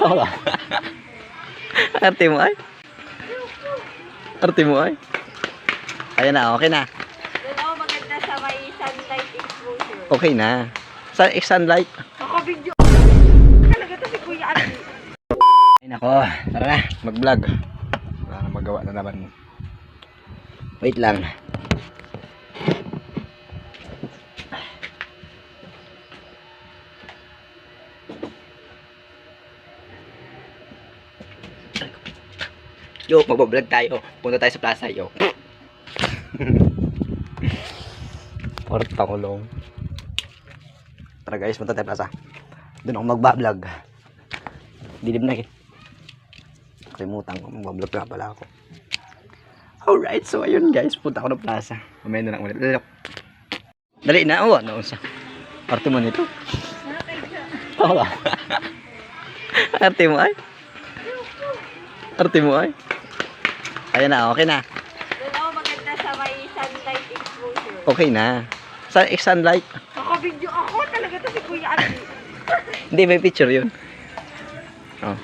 Tama. Arte mo ay. Arte mo ay. Ayan na, okay na. Doon ako maganda sa may sunlight exposure. Okay na. Sunlight. Nakabidyo. Talaga to si Kuya Ate. Ay nako, tara na, mag-vlog. Wala na magawa na naman. Wait lang. Yo, mag-vlog tayo. Punta tayo sa plaza, yo. Portangulong. Tara guys, punta tayo plaza. Doon ako mag-vlog. Dilim na eh. Kalimutan ko, mag-vlog nga pala ako. Alright, so ayun guys, punta ako ng plaza. Mamaya na lang ulit. Dali na, oh, ano sa arte mo nito? Oo. Arte mo ay? Arte mo ay? Ayan na, okay na. Doon ako maganda sa may sunlight exposure. Okay na. Sunlight? Nakabidyo ako. Talaga to si Kuya Ate. Hindi, may picture yun. Oh.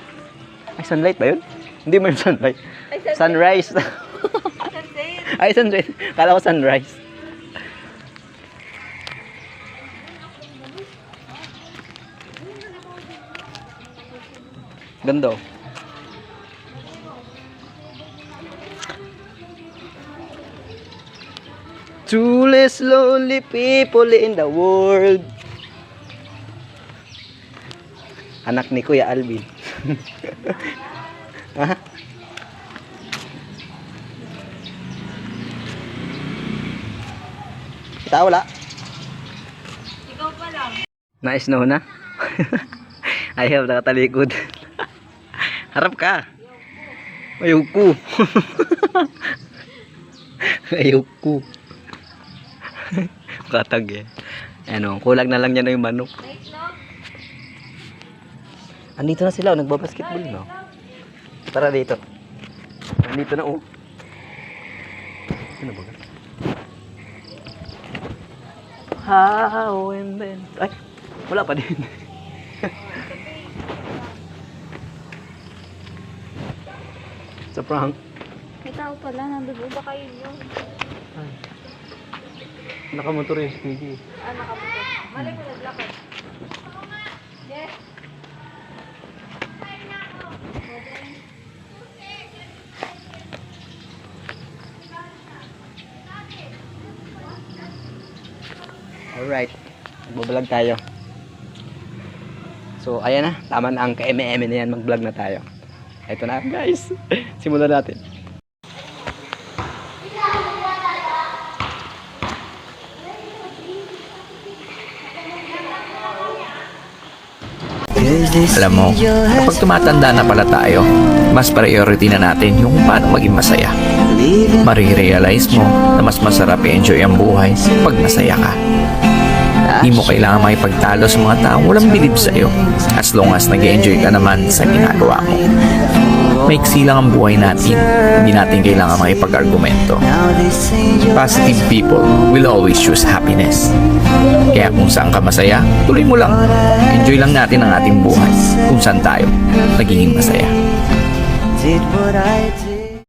Ay, sunlight ba yun? Hindi mo yung sunlight. Ay, Sunrise. sunset. Ay, sunrise. Kala ko sunrise. Ganda oh. Truest lonely people in the world. Anak ni Kuya Alvin. Ha? Kita wala? Ikaw pa lang. Nice no na? Ayaw, nakatalikod. Harap ka. Ayoko. Ayoko. Katag eh. Ano, kulang na lang niya na yung manok. Nice, no? Andito na sila, nagbabasketball, no? Tara dito. Andito na, oh. Ano ba? How and then... Ay, wala pa din. Sa prank. May tao pala. Nandun ba kayo yun? Ay. Nakamotor yung Squeaky. Nakabuto. Malay mo naglakad. Yes. Alright, magbablog tayo. So, ayan na. Tama na ang ka-eme-eme na yan. Mag-vlog na tayo. Ito na, guys. Simulan natin. Alam mo, kapag tumatanda na pala tayo, mas priority na natin yung paano maging masaya. Marirealize mo na mas masarap i-enjoy ang buhay pag masaya ka. Di mo kailangan makipagtalo sa mga taong walang bilib sa'yo as long as nag-enjoy ka naman sa ginagawa mo. Maiksi lang ang buhay natin, hindi natin kailangan makipag-argumento. Positive people will always choose happiness. Kaya kung saan ka masaya, tuloy mo lang. Enjoy lang natin ang ating buhay kung saan tayo nagiging masaya.